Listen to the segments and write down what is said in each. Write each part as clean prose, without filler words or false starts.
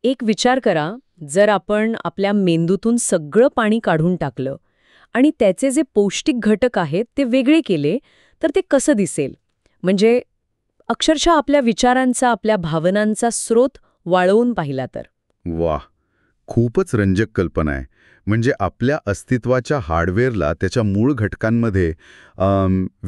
एक विचार करा, जर आपण आपल्या मेंदूतून सगळं पाणी काढून टाकलं आणि त्याचे जे पौष्टिक घटक आहेत ते वेगळे केले, तर ते कसं दिसेल? म्हणजे अक्षरशः आपल्या विचारांचा, आपल्या भावनांचा स्रोत वाळवून पाहिला तर. वाह! खूपच रंजक कल्पना आहे. म्हणजे आपल्या अस्तित्वाच्या हार्डवेअरला त्याच्या मूळ घटकांमध्ये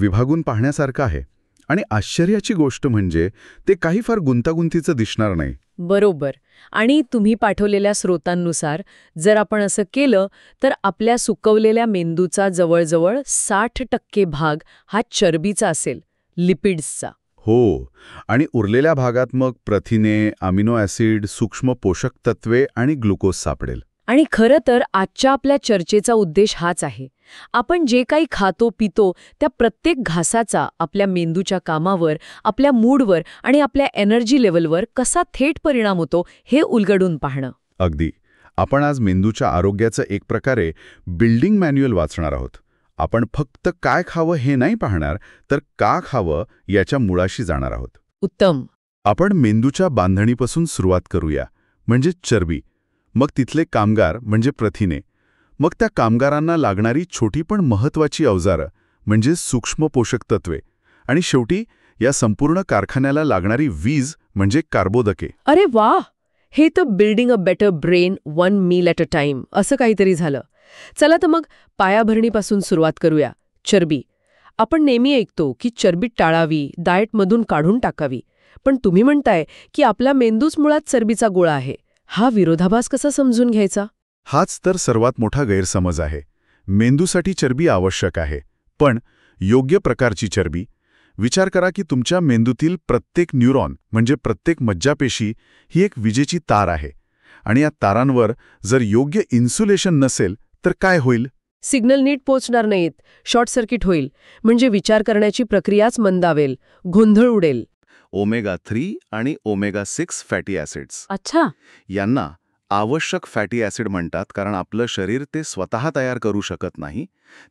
विभागून पाहण्यासारखं आहे. आणि आश्चर्याची गोष्ट म्हणजे ते काही फार गुंतागुंतीचं दिसणार नाही. बरोबर. आणि तुम्ही पाठवलेल्या स्रोतांनुसार जर आपण असं केलं, तर आपल्या सुकवलेल्या मेंदूचा जवळजवळ 60% भाग हा चरबीचा असेल, लिपिड्सचा. हो. आणि उरलेल्या भागात मग प्रथिने, अमिनो ॲसिड, सूक्ष्म पोषक तत्वे आणि ग्लुकोज सापडेल. आणि खरं तर आजच्या आपल्या चर्चेचा उद्देश हाच आहे. आपण जे काही खातो पितो त्या प्रत्येक घासाचा आपल्या मेंदूच्या कामावर, आपल्या मूडवर आणि आपल्या एनर्जी लेव्हलवर कसा थेट परिणाम होतो हे उलगडून पाहणं. अगदी. आपण आज मेंदूच्या आरोग्याचं एक प्रकारे बिल्डिंग मॅन्युअल वाचणार आहोत. आपण फक्त काय खावं हे नाही पाहणार, तर का खावं याच्या मुळाशी जाणार आहोत. उत्तम. आपण मेंदूच्या बांधणीपासून सुरुवात करूया, म्हणजे चरबी. मग तिथले कामगार म्हणजे प्रथिने. मग त्या कामगारांना लागणारी छोटी पण महत्वाची अवजारं म्हणजे सूक्ष्म पोषक तत्वे. आणि शेवटी या संपूर्ण कारखान्याला लागणारी वीज म्हणजे कार्बोदके. अरे वा! हे तर building a better brain one meal at a time असं काहीतरी झालं. चला तर मग पायाभरणीपासून सुरुवात करूया. चरबी. आपण नेहमी ऐकतो की चरबी टाळावी, डाएटमधून काढून टाकावी. पण तुम्ही म्हणताय की आपला मेंदूच मुळात चरबीचा गोळा आहे. हा विरोधाभास कसा समजून घ्यायचा? हाच तर सर्वात मोठा गैरसमज आहे. मेंदूसाठी चरबी आवश्यक आहे, पण योग्य प्रकारची चरबी. विचार करा की तुमच्या मेंदूतील प्रत्येक न्यूरॉन म्हणजे प्रत्येक मज्जापेशी ही एक विजेची तार आहे. आणि या तारांवर जर योग्य इन्सुलेशन नसेल तर काय होईल? सिग्नल नीट पोचणार नाहीत, शॉर्ट सर्किट होईल. म्हणजे विचार करण्याची प्रक्रियाच मंदावेल, गोंधळ उडेल. ओमेगा 3 आणि ओमेगा 6 फॅटी ॲसिड्स अच्छा. यांना आवश्यक फॅटी ॲसिड म्हणतात, कारण आपलं शरीर ते स्वतः तयार करू शकत नाही.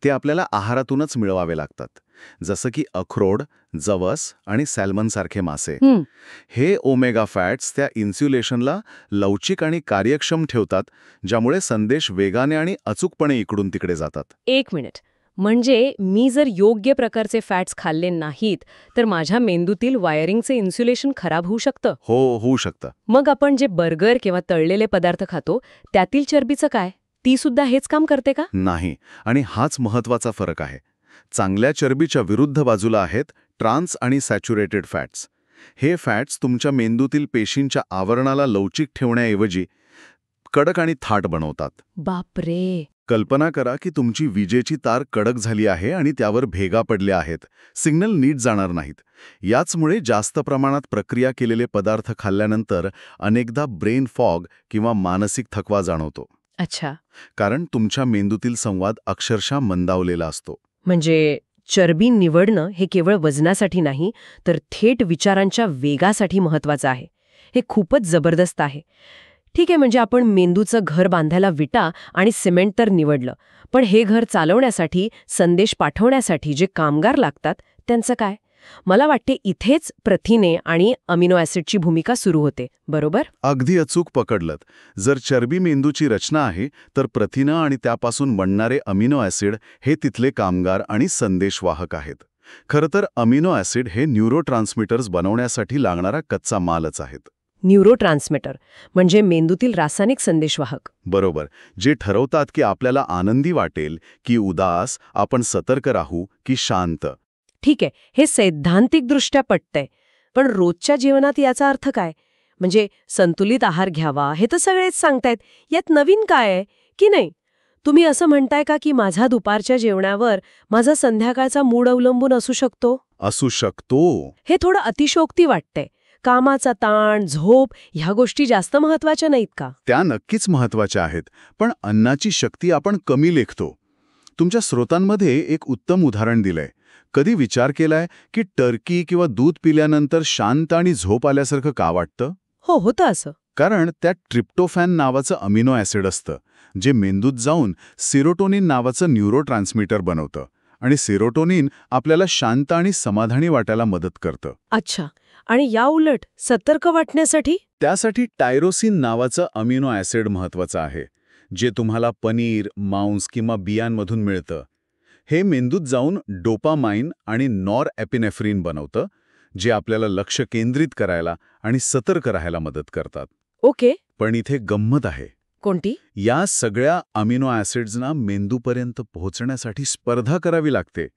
ते आपल्याला आहारातूनच मिळवावे लागतात. जसं की अक्रोड, जवस आणि सॅल्मनसारखे मासे. हे ओमेगा फॅट्स त्या इन्स्युलेशनला लवचिक आणि कार्यक्षम ठेवतात, ज्यामुळे संदेश वेगाने आणि अचूकपणे इकडून तिकडे जातात. एक मिनिट. म्हणजे मी जर योग्य प्रकारचे फॅट्स खाल्ले नाहीत, तर माझ्या मेंदूतील वायरिंगचे इन्सुलेशन खराब होऊ शकतं. हो, होऊ शकतं. मग आपण जे बर्गर किंवा तळलेले पदार्थ खातो, त्यातील चरबीचं काय? ती सुद्धा हेच काम करते का? नाही. आणि हाच महत्वाचा फरक आहे. चांगल्या चरबीच्या विरुद्ध बाजूला आहेत ट्रान्स आणि सॅच्युरेटेड फॅट्स. हे फॅट्स तुमच्या मेंदूतील पेशींच्या आवरणाला लवचिक ठेवण्याऐवजी कडक आणि थाट बनवतात. बापरे. कल्पना करा की तुमची विजेची तार कडक झाली आहे आणि त्यावर भेगा पडल्या आहेत. सिग्नल नीट जाणार नाहीत. याचमुळे जास्त प्रमाणात प्रक्रिया केलेले पदार्थ खाल्ल्यानंतर अनेकदा ब्रेन फॉग किंवा मानसिक थकवा जाणवतो. अच्छा. कारण तुमच्या मेंदूतील संवाद अक्षरशः मंदावलेला असतो. म्हणजे चरबी निवडणं हे केवळ वजनासाठी नाही, तर थेट विचारांच्या वेगासाठी महत्वाचं आहे. हे खूपच जबरदस्त आहे. ठीक आहे, म्हणजे आपण मेंदूचं घर बांधायला विटा आणि सिमेंट तर निवडलं, पण हे घर चालवण्यासाठी, संदेश पाठवण्यासाठी जे कामगार लागतात त्यांचं काय? मला वाटते इथेच प्रथिने आणि अमिनो ॲसिडची भूमिका सुरू होते, बरोबर? अगदी अचूक पकडलत. जर चरबी मेंदूची रचना आहे, तर प्रथिनं आणि त्यापासून बनणारे अमिनो ॲसिड हे तिथले कामगार आणि संदेशवाहक आहेत. खरं तर अमिनो ॲसिड हे न्यूरोट्रान्समीटर्स बनवण्यासाठी लागणारा कच्चा मालच आहेत. न्यूरोट्रान्समीटर म्हणजे मेंदूतील रासायनिक संदेशवाहक. बरोबर. जे ठरवतात की आपल्याला आनंदी वाटेल की उदास, आपण सतर्क राहू की शांत. ठीक आहे, हे सैद्धांतिकदृष्ट्या पटतंय. पण रोजच्या जीवनात याचा अर्थ काय? म्हणजे संतुलित आहार घ्यावा हे तर सगळेच सांगतायत. यात नवीन काय आहे की नाही? तुम्ही असं म्हणताय का की माझा दुपारच्या जेवणावर माझा संध्याकाळचा मूड अवलंबून असू शकतो? असू शकतो. हे थोडं अतिशयोक्ती वाटतंय. कामाचा ताण, झोप ह्या गोष्टी जास्त महत्वाच्या नाहीत का? त्या नक्कीच महत्वाच्या आहेत, पण अन्नाची शक्ती आपण कमी लेखतो. तुमच्या स्रोतांमध्ये एक उत्तम उदाहरण दिलंय. कधी विचार केलाय की टर्की किंवा दूध पिल्यानंतर शांत आणि झोप आल्यासारखं का वाटतं? हो, होतं असं. कारण त्यात ट्रिप्टोफॅन नावाचं अमिनो ॲसिड असतं, जे मेंदूत जाऊन सेरोटोनिन नावाचं न्यूरोट्रान्समीटर बनवतं. आणि सेरोटोनिन आपल्याला शांत आणि समाधानी वाटायला मदत करतं. अच्छा. आणि या उलट सतर्क वाटण्यासाठी? त्यासाठी टायरोसिन नावाचं अमिनो ॲसिड महत्वाचं आहे, जे तुम्हाला पनीर, मांस किंवा बियांमधून मिळतं. हे मेंदूत जाऊन डोपामाइन आणि नॉर एपिनेफ्रिन बनवतं, जे आपल्याला लक्ष केंद्रित करायला आणि सतर्क राहायला मदत करतात. ओके. पण इथे गंमत आहे. कोणती? या सगळ्या अमिनो ॲसिड्सना मेंदूपर्यंत पोहोचण्यासाठी स्पर्धा करावी लागते.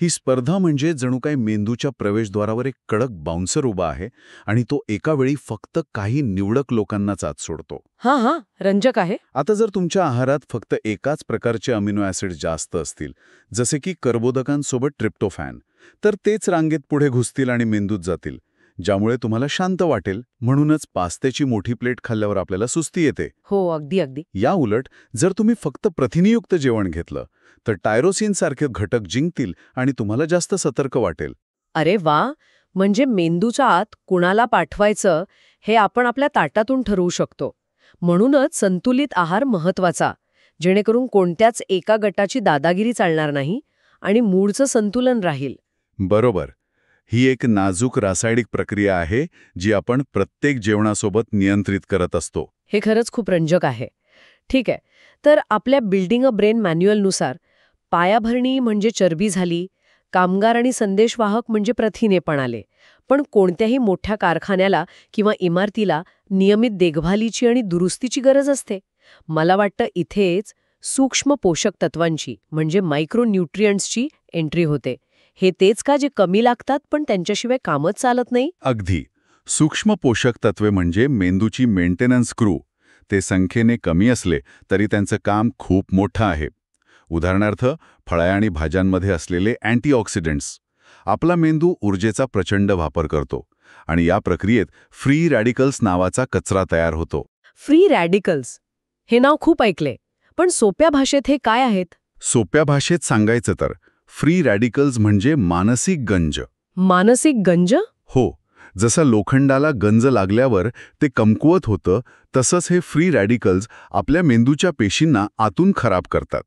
ही स्पर्धा म्हणजे जणू काही मेंदूच्या प्रवेशद्वारावर एक कडक बाउन्सर उभा आहे आणि तो एका वेळी फक्त काही निवडक लोकांनाच आत सोडतो. हां, रंजक आहे. आता जर तुमच्या आहारात फक्त एकाच प्रकारचे अमिनो ॲसिड जास्त असतील, जसे की कर्बोदकांसोबत ट्रिप्टोफॅन, तर तेच रांगेत पुढे घुसतील आणि मेंदूत जातील, ज्यामुळे तुम्हाला शांत वाटेल. म्हणूनच पास्त्याची मोठी प्लेट खाल्ल्यावर आपल्याला सुस्ती येते. हो, अगदी. या उलट जर तुम्ही फक्त प्रथिनयुक्त जेवण घेतलं तर टायरोसिनसारखे घटक जिंकतील आणि तुम्हाला जास्त सतर्क वाटेल. अरे वा! म्हणजे मेंदूच्या आत कुणाला पाठवायचं हे आपण आपल्या ताटातून ठरवू शकतो. म्हणूनच संतुलित आहार महत्वाचा, जेणेकरून कोणत्याच एका गटाची दादागिरी चालणार नाही आणि मूडचं संतुलन राहील. बरोबर. ही एक नाजूक रासायनिक प्रक्रिया आहे जी आपण प्रत्येक जेवणासोबत नियंत्रित करत असतो. हे खरंच खूप रंजक आहे. ठीक आहे, तर आपल्या बिल्डिंग अ ब्रेन मॅन्युअलनुसार पायाभरणी म्हणजे चरबी झाली, कामगार आणि संदेशवाहक म्हणजे प्रथिने पण आले. पण कोणत्याही मोठ्या कारखान्याला किंवा इमारतीला नियमित देखभालीची आणि दुरुस्तीची गरज असते. मला वाटतं इथेच सूक्ष्म पोषक तत्वांची म्हणजे मायक्रोन्यूट्रियंट्सची एंट्री होते. हे तेच का जे कमी लागतात पण त्यांच्याशिवाय कामच चालत नाही? अगदी. सूक्ष्म पोषक तत्वे म्हणजे मेंदूची मेंटेनन्स क्रू. ते संख्येने कमी असले तरी त्यांचं काम खूप मोठं आहे. उदाहरणार्थ, फळ्या आणि भाज्यांमध्ये असलेले अँटीऑक्सिडंट्स. आपला मेंदू ऊर्जेचा प्रचंड वापर करतो आणि या प्रक्रियेत फ्री रॅडिकल्स नावाचा कचरा तयार होतो. फ्री रॅडिकल्स हे नाव खूप ऐकले, पण सोप्या भाषेत हे काय आहेत? सोप्या भाषेत सांगायचं तर फ्री रॅडिकल्स म्हणजे मानसिक गंज. मानसिक गंज? हो, जसं लोखंडाला गंज लागल्यावर ते कमकुवत होतं, तसंच हे फ्री रॅडिकल्स आपल्या मेंदूच्या पेशींना आतून खराब करतात.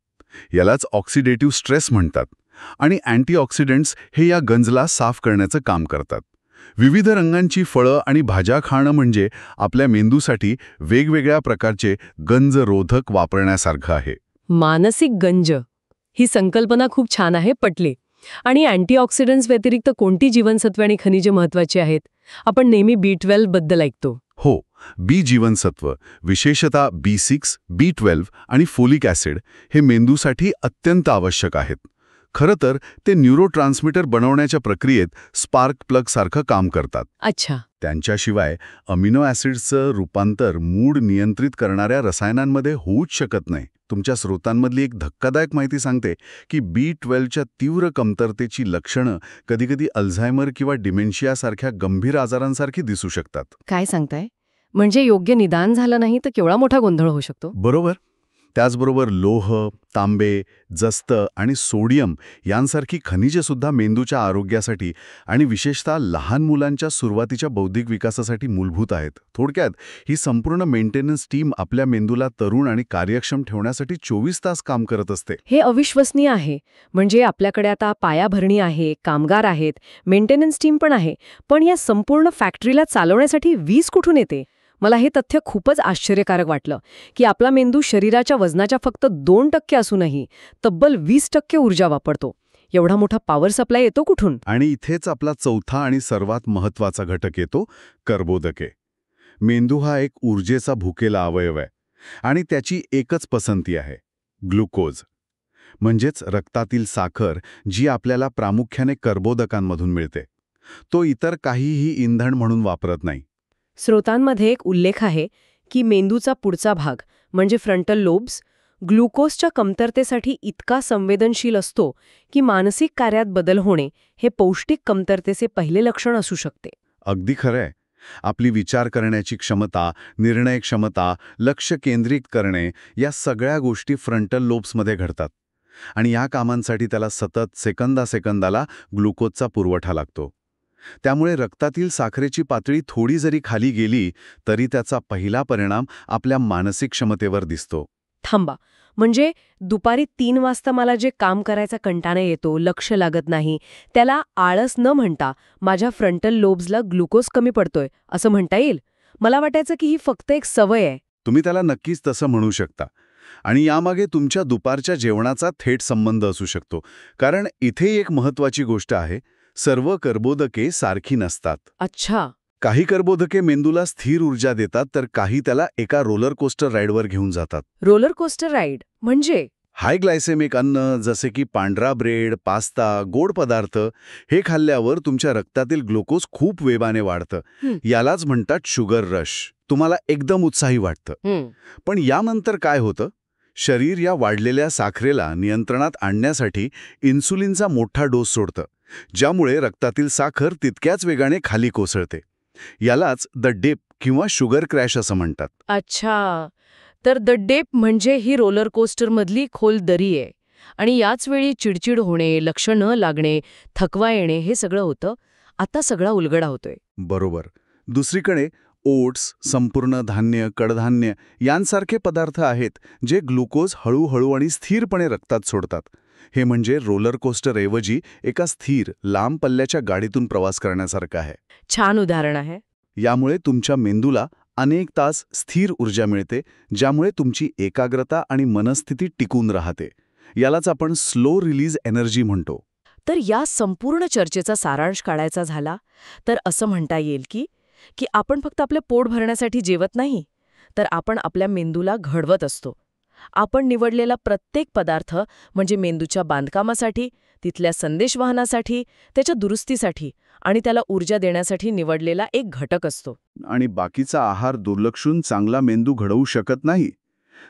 यालाच ऑक्सिडेटिव्ह स्ट्रेस म्हणतात. आणि अँटीऑक्सिडंट्स हे या गंजला साफ करण्याचं काम करतात. विविध रंगांची फळं आणि भाज्या खाणं म्हणजे आपल्या मेंदूसाठी वेगवेगळ्या प्रकारचे गंजरोधक वापरण्यासारखं आहे. मानसिक गंज ही संकल्पना खूप छान आहे, पटली. आणि अँटीऑक्सिडंट्स व्यतिरिक्त कोणती जीवनसत्वे आणि खनिजे महत्वाची आहेत? आपण नेहमी B12 बद्दल ऐकतो. हो, बी जीवनसत्व, विशेषतः B6, B12 आणि फोलिक ॲसिड हे मेंदूसाठी अत्यंत आवश्यक आहेत. खरं तर ते न्यूरोट्रान्समीटर बनवण्याच्या प्रक्रियेत स्पार्क प्लगसारखं काम करतात. अच्छा. त्यांच्याशिवाय अमिनो ॲसिड्सचं रूपांतर मूड नियंत्रित करणाऱ्या रसायनांमध्ये होऊच शकत नाही. तुमच्या स्रोतांमधली एक धक्कादायक माहिती सांगते की B12च्या तीव्र कमतरतेची लक्षणं कधीकधी अल्झायमर किंवा डिमेन्शियासारख्या गंभीर आजारांसारखी दिसू शकतात. काय सांगताय? म्हणजे योग्य निदान झालं नाही तर केवढा मोठा गोंधळ होऊ शकतो. बरोबर. त्याचबरोबर लोह, तांबे, जस्त आणि सोडियम यांसारखी खनिजेसुद्धा मेंदूच्या आरोग्यासाठी आणि विशेषतः लहान मुलांच्या सुरुवातीच्या बौद्धिक विकासासाठी मूलभूत आहेत. थोडक्यात ही संपूर्ण मेंटेनन्स टीम आपल्या मेंदूला तरुण आणि कार्यक्षम ठेवण्यासाठी 24 तास काम करत असते. हे अविश्वसनीय आहे. म्हणजे आपल्याकडे आता पायाभरणी आहे, कामगार आहेत, मेंटेनन्स टीम पण आहे, पण या संपूर्ण फॅक्टरीला चालवण्यासाठी वीज कुठून येते? मला हे तथ्य खूपच आश्चर्यकारक वाटलं की आपला मेंदू शरीराच्या वजनाच्या फक्त 2% असूनही तब्बल 20% ऊर्जा वापरतो. एवढा मोठा पॉवर सप्लाय येतो कुठून? आणि इथेच आपला चौथा आणि सर्वात महत्त्वाचा घटक येतो, कर्बोदके. मेंदू हा एक ऊर्जेचा भुकेला अवयव आहे आणि त्याची एकच पसंती आहे, ग्लुकोज. म्हणजेच रक्तातील साखर, जी आपल्याला प्रामुख्याने कर्बोदकांमधून मिळते. तो इतर काहीही इंधन म्हणून वापरत नाही. स्रोतांमध्ये एक उल्लेख आहे की मेंदूचा पुढचा भाग म्हणजे फ्रंटल लोब्स ग्लुकोजच्या कमतरतेसाठी इतका संवेदनशील असतो की मानसिक कार्यात बदल होणे हे पौष्टिक कमतरतेचे पहिले लक्षण असू शकते. अगदी खरंय. आपली विचार करण्याची क्षमता, निर्णय क्षमता, लक्ष केंद्रित करणे या सगळ्या गोष्टी फ्रंटल लोब्समध्ये घडतात. आणि या कामांसाठी त्याला सतत सेकंदाला ग्लुकोजचा पुरवठा लागतो. त्यामुळे रक्तातील साखरेची पातळी थोडी जरी खाली गेली तरी त्याचा पहिला परिणाम आपल्या मानसिक क्षमतेवर दिसतो. थांबा, म्हणजे दुपारी 3 वाजता मला जे काम करायचा कंटाळा येतो, लक्ष लागत नाही, त्याला आळस न म्हणता माझ्या फ्रंटल लोब्सला ग्लुकोज कमी पडतोय असं म्हणता येईल. मला वाटायचं की ही फक्त एक सवय आहे. तुम्ही त्याला नक्कीच तसं म्हणू शकता. आणि यामागे तुमच्या दुपारच्या जेवणाचा थेट संबंध असू शकतो. कारण इथे एक महत्वाची गोष्ट आहे, सर्व कर्बोदके सारखी नसतात. अच्छा. काही कर्बोदके मेंदूला स्थिर ऊर्जा देतात, तर काही त्याला एका रोलर कोस्टर राईडवर घेऊन जातात. रोलर कोस्टर राईड म्हणजे? हाय ग्लायसेमिक अन्न जसे की पांढरा ब्रेड, पास्ता, गोड पदार्थ हे खाल्ल्यावर तुमच्या रक्तातील ग्लुकोज खूप वेगाने वाढतं. यालाच म्हणतात शुगर रश. तुम्हाला एकदम उत्साही वाटतं. पण यानंतर काय होतं? शरीर या वाढलेल्या साखरेला नियंत्रणात आणण्यासाठी इन्सुलिनचा मोठा डोस सोडतं, ज्यामुळे रक्तातील साखर तितक्याच वेगाने खाली कोसळते. यालाच द डिप किंवा शुगर क्रॅश असं म्हणतात. अच्छा. तर द डेप म्हणजे ही रोलर कोस्टरमधली खोल दरी आहे. आणि याच वेळी चिडचिड होणे, लक्ष न लागणे, थकवा येणे हे सगळं होतं. आता सगळा उलगडा होतोय. बरोबर. दुसरीकडे ओट्स, संपूर्ण धान्य, कडधान्य यांसारखे पदार्थ आहेत जे ग्लुकोज हळूहळू आणि स्थिरपणे रक्तात सोडतात. हे म्हणजे रोलर कोस्टरऐवजी एका स्थिर, लांब पल्ल्याच्या गाडीतून प्रवास करण्यासारखं आहे. छान उदाहरण आहे. यामुळे तुमच्या मेंदूला अनेक तास स्थिर ऊर्जा मिळते, ज्यामुळे तुमची एकाग्रता आणि मनस्थिती टिकून राहते. यालाच आपण स्लो रिलीज एनर्जी म्हणतो. तर या संपूर्ण चर्चेचा सारांश काढायचा झाला तर असं म्हणता येईल की आपण फक्त आपलं पोट भरण्यासाठी जेवत नाही, तर आपण आपल्या मेंदूला घडवत असतो. आपण निवडलेला प्रत्येक पदार्थ म्हणजे मेंदूच्या बांधकामासाठी, तिथल्या संदेशवहनासाठी, त्याच्या दुरुस्तीसाठी आणि त्याला ऊर्जा देण्यासाठी निवडलेला एक घटक असतो. आणि बाकीचा आहार दुर्लक्षून चांगला मेंदू घडवू शकत नाही.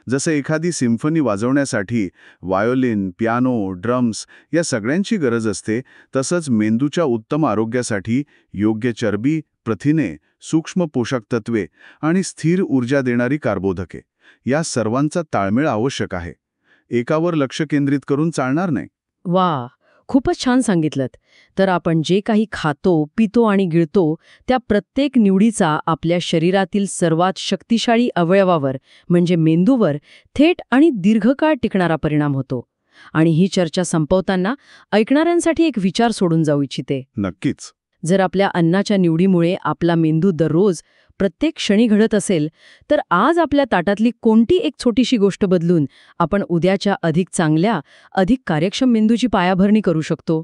जसं एखादी सिम्फनी वाजवण्यासाठी व्हायोलिन, पियानो, ड्रम्स या सगळ्यांची गरज असते, तसंच मेंदूच्या उत्तम आरोग्यासाठी योग्य चरबी, प्रथिने, सूक्ष्म पोषक तत्वे आणि स्थिर ऊर्जा देणारी कार्बोदके या सर्वांचा ताळमेळ आवश्यक आहे. एकावर लक्ष केंद्रित करून चालणार नाही. वा, खूपच छान सांगितलंत. तर आपण जे काही खातो, पितो आणि गिळतो त्या प्रत्येक निवडीचा आपल्या शरीरातील सर्वात शक्तिशाली अवयवावर म्हणजे मेंदूवर थेट आणि दीर्घकाळ टिकणारा परिणाम होतो. आणि ही चर्चा संपवताना ऐकणाऱ्यांसाठी एक विचार सोडून जाऊ इच्छिते. नक्कीच. जर आपल्या अन्नाच्या निवडीमुळे आपला मेंदू दररोज प्रत्येक क्षणी घडत असेल, तर आज आपल्या ताटातली कोणती एक छोटीशी गोष्ट बदलून आपण उद्याच्या अधिक चांगल्या, अधिक कार्यक्षम मेंदूची पायाभरणी करू शकतो.